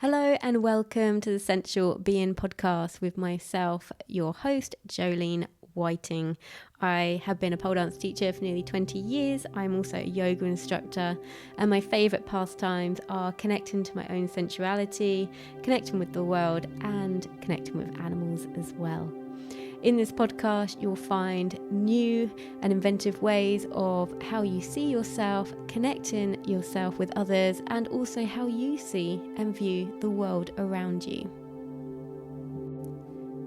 Hello and welcome to the Sensual Being podcast with myself, your host, Jolene Whiting. I have been a pole dance teacher for nearly 20 years. I'm also a yoga instructor, and my favourite pastimes are connecting to my own sensuality, connecting with the world, and connecting with animals as well. In this podcast, you'll find new and inventive ways of how you see yourself, connecting yourself with others, and also how you see and view the world around you.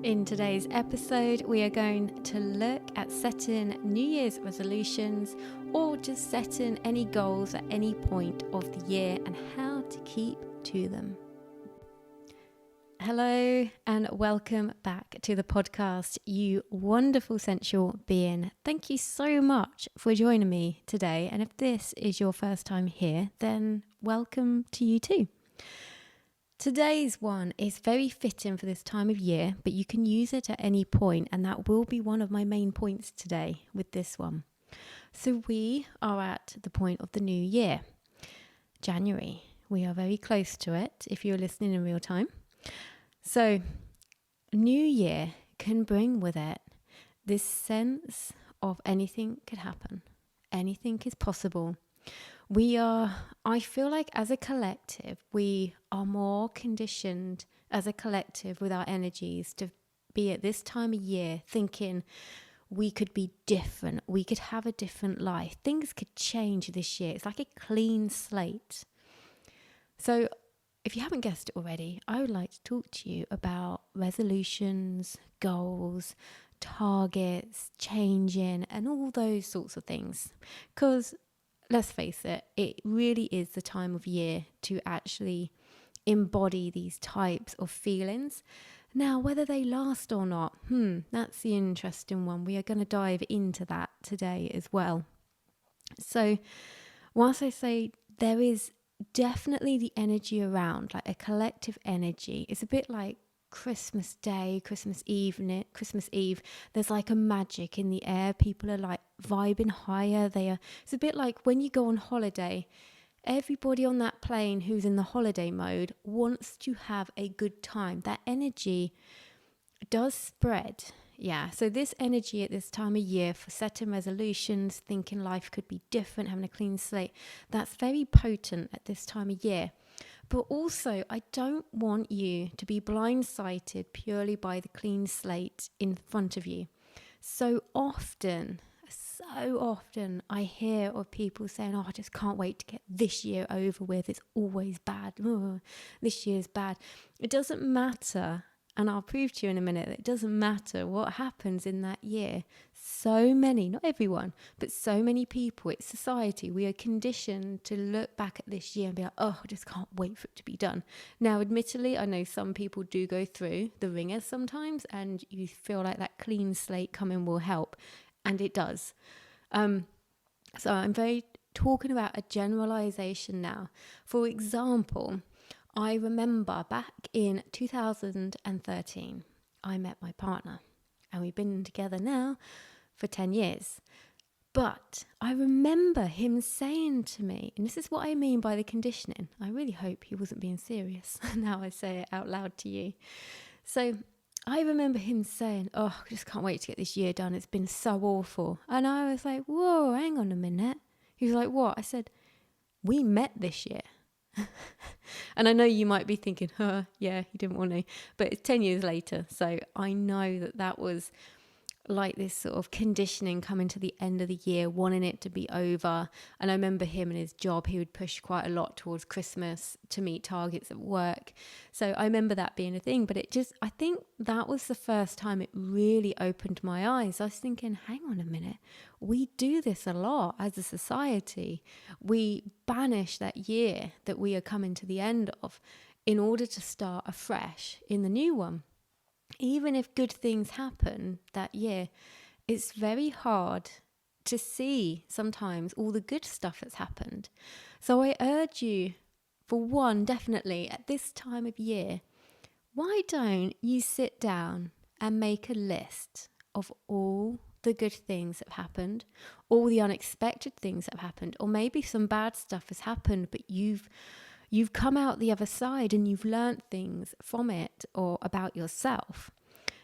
In today's episode, we are going to look at setting New Year's resolutions or just setting any goals at any point of the year and how to keep to them. Hello and welcome back to the podcast, you wonderful sensual being. Thank you so much for joining me today. And if this is your first time here, then welcome to you too. Today's one is very fitting for this time of year, but you can use it at any point, and that will be one of my main points today with this one. So we are at the point of the new year, January. We are very close to it if you're listening in real time. So, New Year can bring with it this sense of anything could happen. Anything is possible. I feel like as a collective, we are more conditioned as a collective with our energies to be at this time of year thinking we could be different. We could have a different life. Things could change this year. It's like a clean slate. So, if you haven't guessed it already, I would like to talk to you about resolutions, goals, targets, changing, and all those sorts of things. Because let's face it, it really is the time of year to actually embody these types of feelings. Now, whether they last or not, that's the interesting one. We are going to dive into that today as well. So, whilst I say there is definitely the energy around, like a collective energy. It's a bit like Christmas Day, Christmas Eve. There's like a magic in the air. People are like vibing higher. It's a bit like when you go on holiday. Everybody on that plane who's in the holiday mode wants to have a good time. That energy does spread. Yeah, so this energy at this time of year for setting resolutions, thinking life could be different, having a clean slate, that's very potent at this time of year. But also, I don't want you to be blindsided purely by the clean slate in front of you. So often, I hear of people saying, I just can't wait to get this year over with. It's always bad. This year's bad. It doesn't matter. And I'll prove to you in a minute that it doesn't matter what happens in that year. So many, not everyone, but so many people, it's society. We are conditioned to look back at this year and be like, I just can't wait for it to be done. Now, admittedly, I know some people do go through the ringers sometimes, and you feel like that clean slate coming will help. And it does. So I'm very talking about a generalization now. For example, I remember back in 2013, I met my partner, and we've been together now for 10 years. But I remember him saying to me, and this is what I mean by the conditioning. I really hope he wasn't being serious. Now I say it out loud to you. So I remember him saying, I just can't wait to get this year done. It's been so awful. And I was like, whoa, hang on a minute. He was like, what? I said, we met this year. And I know you might be thinking, yeah, he didn't want to, but it's 10 years later. So I know that was like this sort of conditioning coming to the end of the year, wanting it to be over. And I remember him and his job, he would push quite a lot towards Christmas to meet targets at work. So I remember that being a thing, but I think that was the first time it really opened my eyes. I was thinking, hang on a minute, we do this a lot as a society. We banish that year that we are coming to the end of in order to start afresh in the new one. Even if good things happen that year, it's very hard to see sometimes all the good stuff that's happened. So I urge you, for one, definitely at this time of year, why don't you sit down and make a list of all the good things that have happened, all the unexpected things that have happened, or maybe some bad stuff has happened, but you've you've come out the other side and you've learned things from it or about yourself.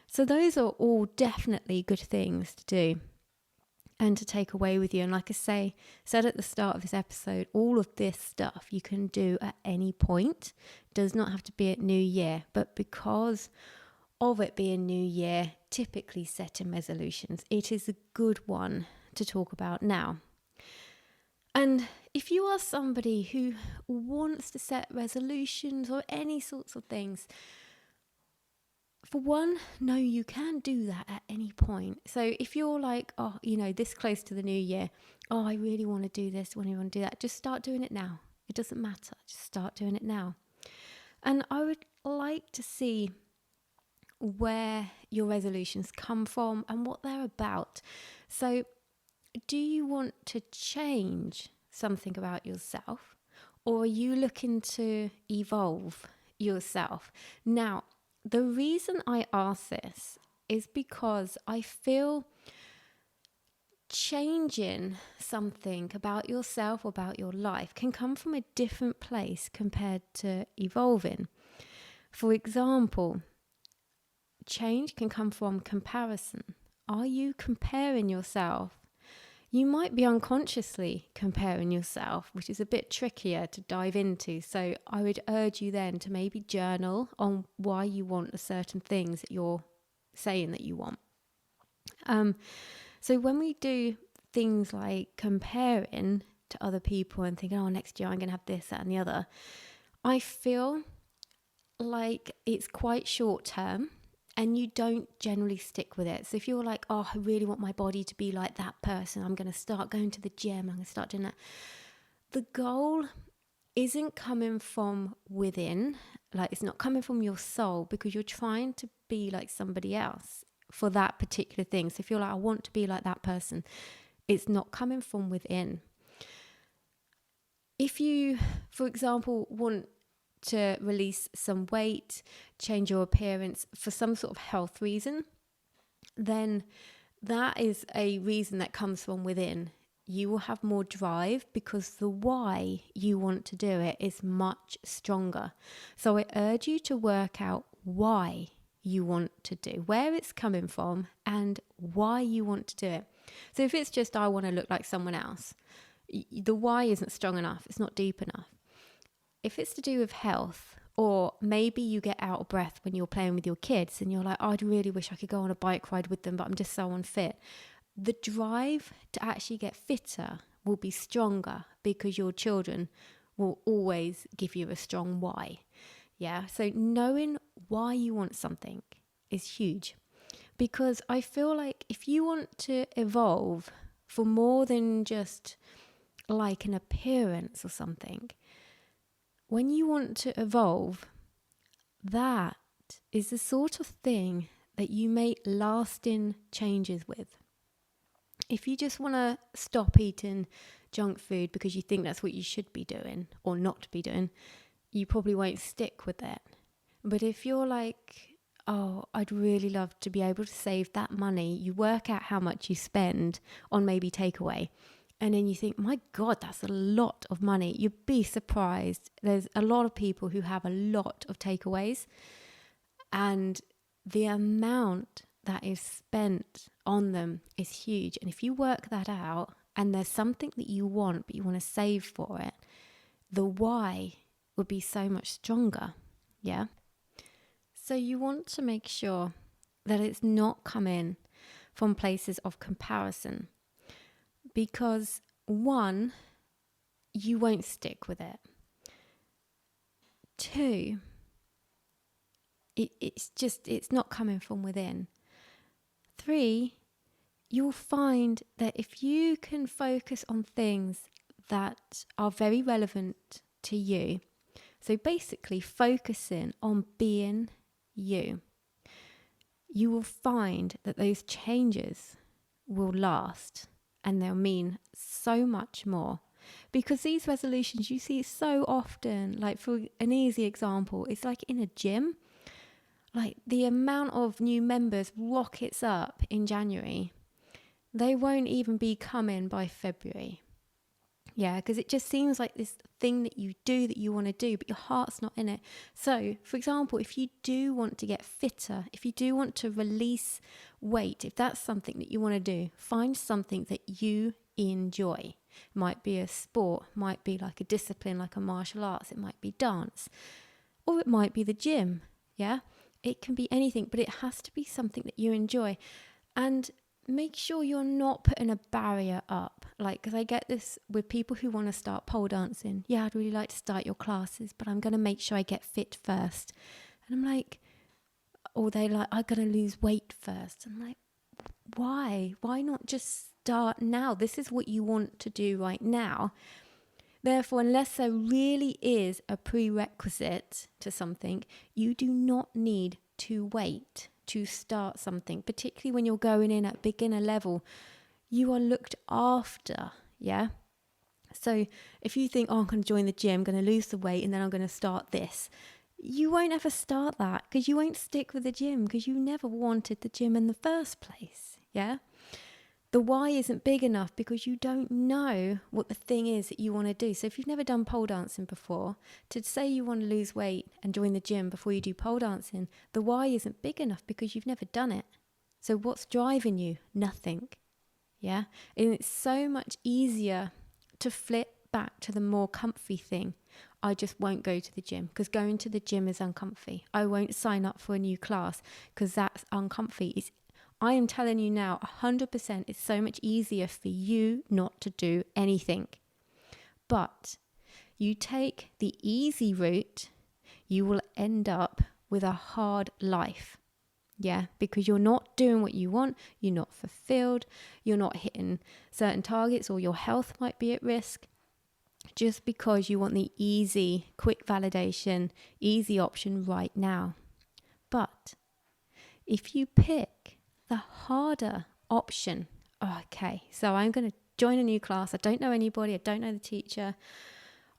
So those are all definitely good things to do and to take away with you. And like I said at the start of this episode, all of this stuff you can do at any point. It does not have to be at New Year, but because of it being New Year, typically setting resolutions, it is a good one to talk about now. And if you are somebody who wants to set resolutions or any sorts of things, for one, no, you can do that at any point. So if you're like, this close to the new year, I really want to do this, I want to do that, just start doing it now. It doesn't matter. Just start doing it now. And I would like to see where your resolutions come from and what they're about. So do you want to change something about yourself, or are you looking to evolve yourself? Now, the reason I ask this is because I feel changing something about yourself, about your life, can come from a different place compared to evolving. For example, change can come from comparison. Are you comparing yourself? You might be unconsciously comparing yourself, which is a bit trickier to dive into. So I would urge you then to maybe journal on why you want the certain things that you're saying that you want. So when we do things like comparing to other people and thinking, next year I'm going to have this, that and the other, I feel like it's quite short term. And you don't generally stick with it. So if you're like, I really want my body to be like that person, I'm going to start going to the gym, I'm going to start doing that. The goal isn't coming from within, like it's not coming from your soul, because you're trying to be like somebody else for that particular thing. So if you're like, I want to be like that person, it's not coming from within. If you, for example, want to release some weight, change your appearance for some sort of health reason, then that is a reason that comes from within. You will have more drive because the why you want to do it is much stronger. So I urge you to work out why you want to do, where it's coming from and why you want to do it. So if it's just, I want to look like someone else, the why isn't strong enough. It's not deep enough. If it's to do with health, or maybe you get out of breath when you're playing with your kids and you're like, I'd really wish I could go on a bike ride with them, but I'm just so unfit. The drive to actually get fitter will be stronger because your children will always give you a strong why. Yeah. So knowing why you want something is huge, because I feel like if you want to evolve for more than just like an appearance or something, when you want to evolve, that is the sort of thing that you make lasting changes with. If you just want to stop eating junk food because you think that's what you should be doing or not be doing, you probably won't stick with it. But if you're like, I'd really love to be able to save that money, you work out how much you spend on maybe takeaway. And then you think, my God, that's a lot of money. You'd be surprised. There's a lot of people who have a lot of takeaways. And the amount that is spent on them is huge. And if you work that out and there's something that you want, but you want to save for it, the why would be so much stronger. Yeah. So you want to make sure that it's not coming from places of comparison. Because one, you won't stick with it. Two, it's not coming from within. Three, you'll find that if you can focus on things that are very relevant to you, so basically focusing on being you, you will find that those changes will last. And they'll mean so much more, because these resolutions you see so often, like for an easy example, it's like in a gym, like the amount of new members rockets up in January. They won't even be coming by February. Yeah, because it just seems like this thing that you do that you want to do, but your heart's not in it. So, for example, if you do want to get fitter, if you do want to release weight, if that's something that you want to do, find something that you enjoy. It might be a sport, might be like a discipline, like a martial arts, it might be dance, or it might be the gym. Yeah, it can be anything, but it has to be something that you enjoy. And make sure you're not putting a barrier up. Like, because I get this with people who want to start pole dancing. Yeah, I'd really like to start your classes, but I'm going to make sure I get fit first. And I'm like, or they like, I'm going to lose weight first. I'm like, why? Why not just start now? This is what you want to do right now. Therefore, unless there really is a prerequisite to something, you do not need to wait to start something, particularly when you're going in at beginner level. You are looked after, yeah? So if you think, oh, I'm going to join the gym, I'm going to lose the weight, and then I'm going to start this, you won't ever start that because you won't stick with the gym because you never wanted the gym in the first place, yeah? The why isn't big enough because you don't know what the thing is that you want to do. So if you've never done pole dancing before, to say you want to lose weight and join the gym before you do pole dancing, the why isn't big enough because you've never done it. So what's driving you? Nothing. Yeah. And it's so much easier to flip back to the more comfy thing. I just won't go to the gym because going to the gym is uncomfy. I won't sign up for a new class because that's uncomfy. I am telling you now, 100%, it's so much easier for you not to do anything. But you take the easy route, you will end up with a hard life. Yeah, because you're not doing what you want, you're not fulfilled, you're not hitting certain targets, or your health might be at risk just because you want the easy, quick validation, easy option right now. But if you pick the harder option, okay, so I'm going to join a new class. I don't know anybody. I don't know the teacher.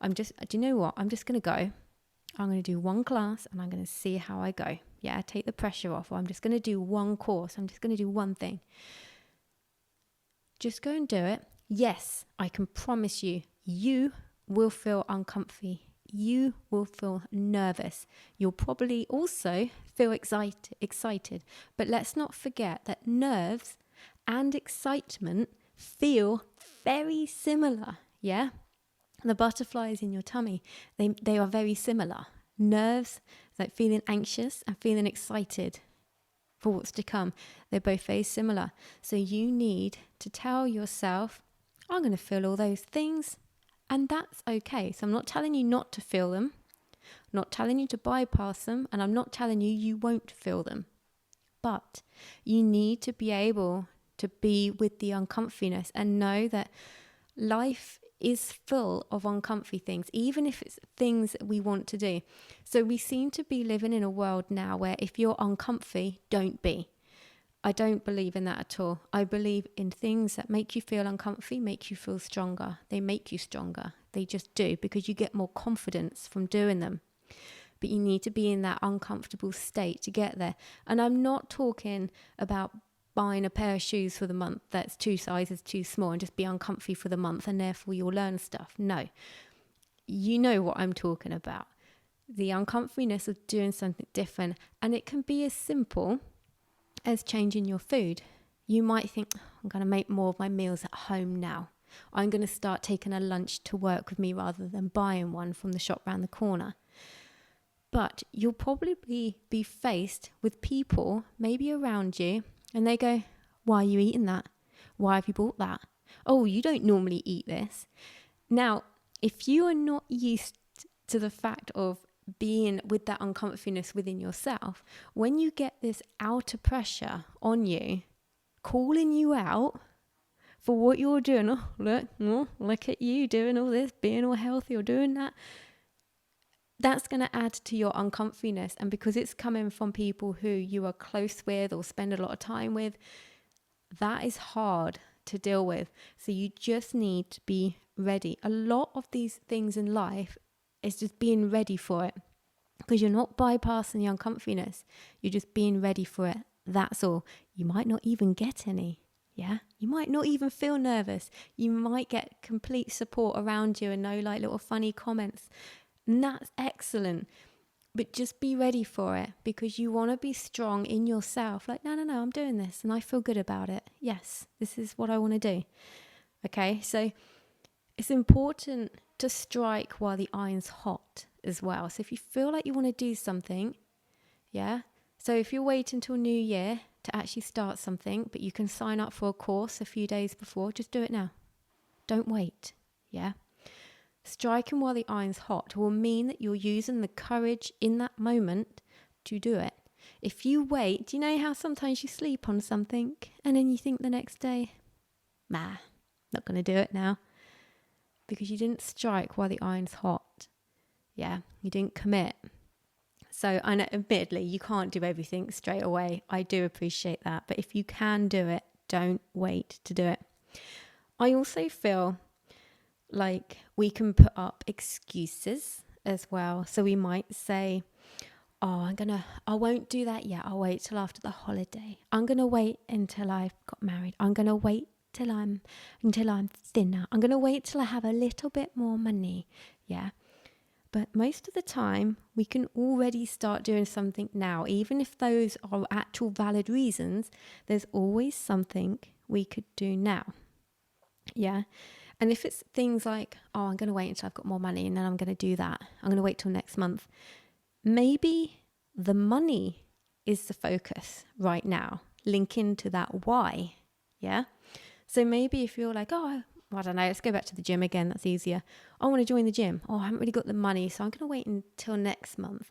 Do you know what? I'm just going to go. I'm going to do one class and I'm going to see how I go. Yeah, take the pressure off. Or I'm just going to do one course. I'm just going to do one thing. Just go and do it. Yes, I can promise you, you will feel uncomfy. You will feel nervous. You'll probably also feel excited. But let's not forget that nerves and excitement feel very similar. Yeah? The butterflies in your tummy, they are very similar. Nerves, like feeling anxious and feeling excited for what's to come, they're both very similar. So you need to tell yourself, I'm going to feel all those things. And that's okay. So I'm not telling you not to feel them, I'm not telling you to bypass them, and I'm not telling you you won't feel them. But you need to be able to be with the uncomfiness and know that life is full of uncomfy things, even if it's things that we want to do. So we seem to be living in a world now where if you're uncomfy, don't be. I don't believe in that at all. I believe in things that make you feel uncomfy, make you feel stronger. They make you stronger. They just do, because you get more confidence from doing them. But you need to be in that uncomfortable state to get there. And I'm not talking about buying a pair of shoes for the month that's 2 sizes too small and just be uncomfy for the month and therefore you'll learn stuff. No. You know what I'm talking about. The uncomfiness of doing something different. And it can be as simple as changing your food. You might think, I'm going to make more of my meals at home now. I'm going to start taking a lunch to work with me rather than buying one from the shop around the corner. But you'll probably be faced with people maybe around you and they go, why are you eating that? Why have you bought that? Oh, you don't normally eat this. Now, if you are not used to the fact of being with that uncomfiness within yourself, when you get this outer pressure on you, calling you out for what you're doing, look at you doing all this, being all healthy or doing that, that's going to add to your uncomfiness. And because it's coming from people who you are close with or spend a lot of time with, that is hard to deal with. So you just need to be ready. A lot of these things in life is just being ready for it, because you're not bypassing the uncomfiness. You're just being ready for it. That's all. You might not even get any. Yeah, you might not even feel nervous. You might get complete support around you and no like little funny comments. And that's excellent. But just be ready for it, because you want to be strong in yourself. Like, no, I'm doing this and I feel good about it. Yes, this is what I want to do. Okay, so it's important to strike while the iron's hot as well. So if you feel like you want to do something, yeah. So if you're waiting until New Year to actually start something, but you can sign up for a course a few days before, just do it now. Don't wait. Yeah. Striking while the iron's hot will mean that you're using the courage in that moment to do it. If you wait, do you know how sometimes you sleep on something and then you think the next day, nah, not going to do it now? Because you didn't strike while the iron's hot. Yeah, you didn't commit. So I know, admittedly, you can't do everything straight away. I do appreciate that. But if you can do it, don't wait to do it. I also feel like we can put up excuses as well. So we might say, oh, I won't do that yet. I'll wait till after the holiday. I'm going to wait until I've got married. I'm going to wait until I'm thinner. I'm going to wait till I have a little bit more money. Yeah. But most of the time, we can already start doing something now. Even if those are actual valid reasons, there's always something we could do now. Yeah. And if it's things like, oh, I'm going to wait until I've got more money and then I'm going to do that. I'm going to wait till next month. Maybe the money is the focus right now. Link into that why. Yeah. So maybe if you're like, oh, I don't know, let's go back to the gym again. That's easier. I want to join the gym. Oh, I haven't really got the money, so I'm going to wait until next month.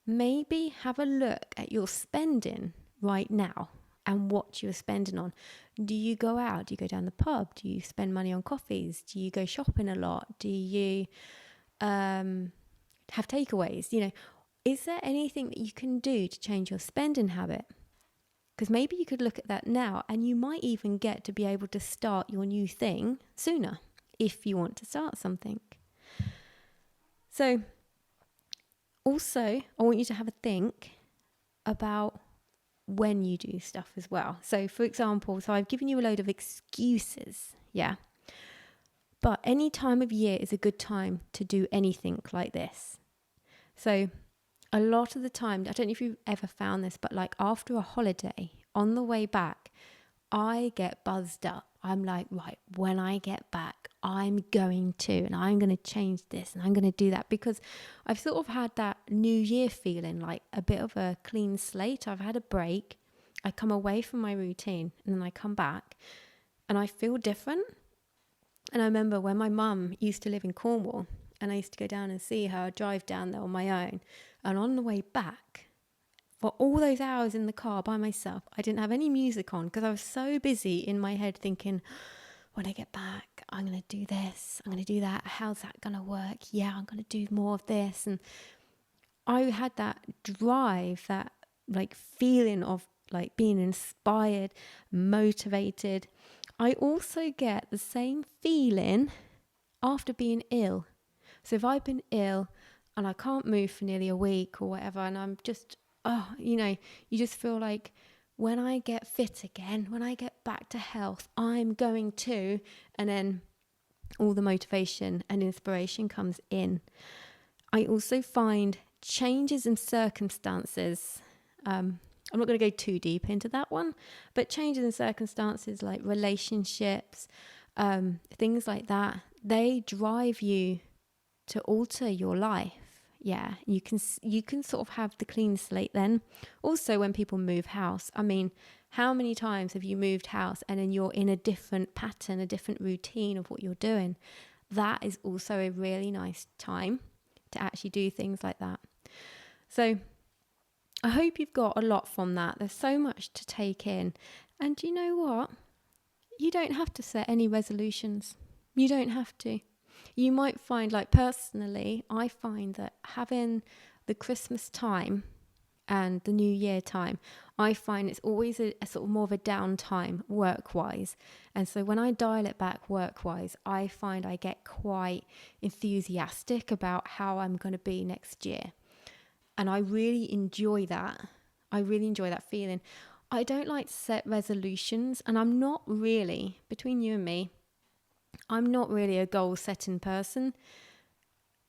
Maybe have a look at your spending right now and what you're spending on. Do you go out? Do you go down the pub? Do you spend money on coffees? Do you go shopping a lot? Do you have takeaways? Is there anything that you can do to change your spending habit? Because maybe you could look at that now and you might even get to be able to start your new thing sooner if you want to start something. So also, I want you to have a think about when you do stuff as well. So for example, I've given you a load of excuses, yeah. But any time of year is a good time to do anything like this. So a lot of the time, I don't know if you've ever found this, but like after a holiday, on the way back, I get buzzed up. I'm like, right, when I get back, I'm going to, and I'm going to change this and I'm going to do that, because I've sort of had that New Year feeling, like a bit of a clean slate. I've had a break. I come away from my routine and then I come back and I feel different. And I remember when my mum used to live in Cornwall and I used to go down and see her, drive down there on my own. And on the way back, for all those hours in the car by myself, I didn't have any music on because I was so busy in my head thinking, when I get back, I'm going to do this, I'm going to do that. How's that going to work? Yeah, I'm going to do more of this. And I had that drive, that like feeling of like being inspired, motivated. I also get the same feeling after being ill. So if I've been ill and I can't move for nearly a week or whatever, and I'm just, you just feel like when I get fit again, when I get back to health, I'm going to, and then all the motivation and inspiration comes in. I also find changes in circumstances, I'm not going to go too deep into that one, but changes in circumstances like relationships, things like that, they drive you to alter your life. Yeah, you can sort of have the clean slate then. Also, when people move house, I mean, how many times have you moved house and then you're in a different pattern, a different routine of what you're doing? That is also a really nice time to actually do things like that. So I hope you've got a lot from that. There's so much to take in. And you know what? You don't have to set any resolutions. You don't have to. You might find, like personally, I find that having the Christmas time and the New Year time, I find it's always a sort of more of a downtime work-wise. And so when I dial it back work-wise, I find I get quite enthusiastic about how I'm going to be next year. And I really enjoy that. I really enjoy that feeling. I don't like to set resolutions, and I'm not really, between you and me, I'm not really a goal-setting person,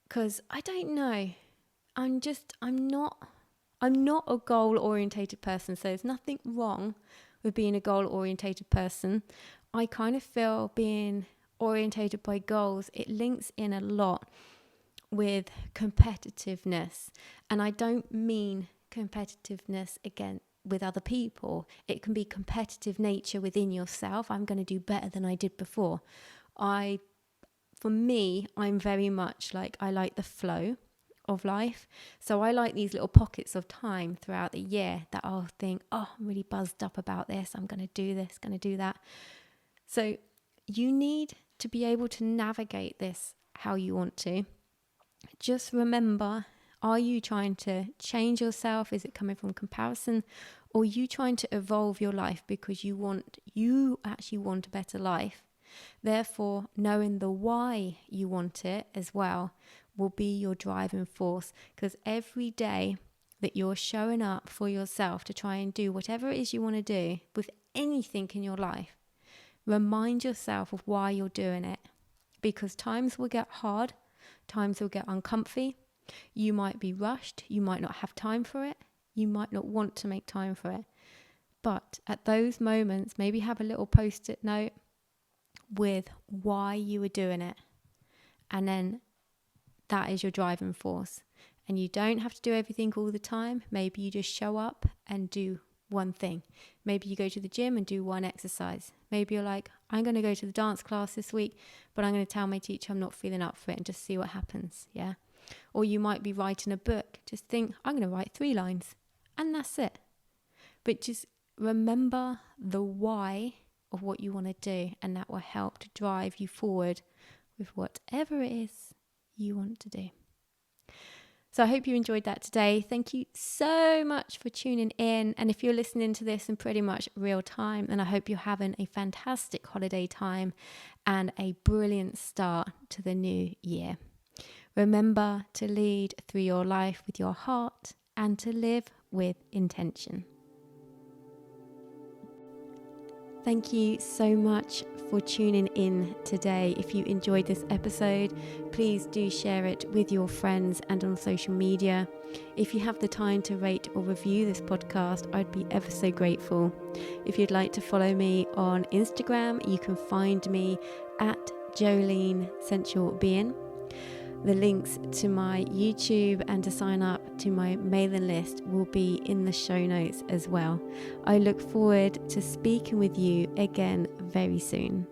because I don't know. I'm not a goal-orientated person, so there's nothing wrong with being a goal-orientated person. I kind of feel being orientated by goals, it links in a lot with competitiveness. And I don't mean competitiveness again with other people. It can be competitive nature within yourself. I'm going to do better than I did before. For me, I'm very much like, I like the flow of life. So I like these little pockets of time throughout the year that I'll think, oh, I'm really buzzed up about this. I'm going to do this, going to do that. So you need to be able to navigate this how you want to. Just remember, are you trying to change yourself? Is it coming from comparison? Or are you trying to evolve your life because you actually want a better life? Therefore, knowing the why you want it as well will be your driving force, because every day that you're showing up for yourself to try and do whatever it is you want to do with anything in your life, remind yourself of why you're doing it, because times will get hard, times will get uncomfy. You might be rushed, you might not have time for it, you might not want to make time for it. But at those moments, maybe have a little post-it note with why you were doing it, and then that is your driving force. And you don't have to do everything all the time. Maybe you just show up and do one thing. Maybe you go to the gym and do one exercise. Maybe you're like, I'm going to go to the dance class this week, but I'm going to tell my teacher I'm not feeling up for it and just see what happens. Yeah. Or you might be writing a book. Just think, I'm going to write 3 lines, and that's it. But just remember the why of what you want to do, and that will help to drive you forward with whatever it is you want to do. So I hope you enjoyed that today. Thank you so much for tuning in. And if you're listening to this in pretty much real time, then I hope you're having a fantastic holiday time and a brilliant start to the new year. Remember to lead through your life with your heart and to live with intention. Thank you so much for tuning in today. If you enjoyed this episode, please do share it with your friends and on social media. If you have the time to rate or review this podcast, I'd be ever so grateful. If you'd like to follow me on Instagram, you can find me at Jolene Sensual Being. The links to my YouTube and to sign up to my mailing list will be in the show notes as well. I look forward to speaking with you again very soon.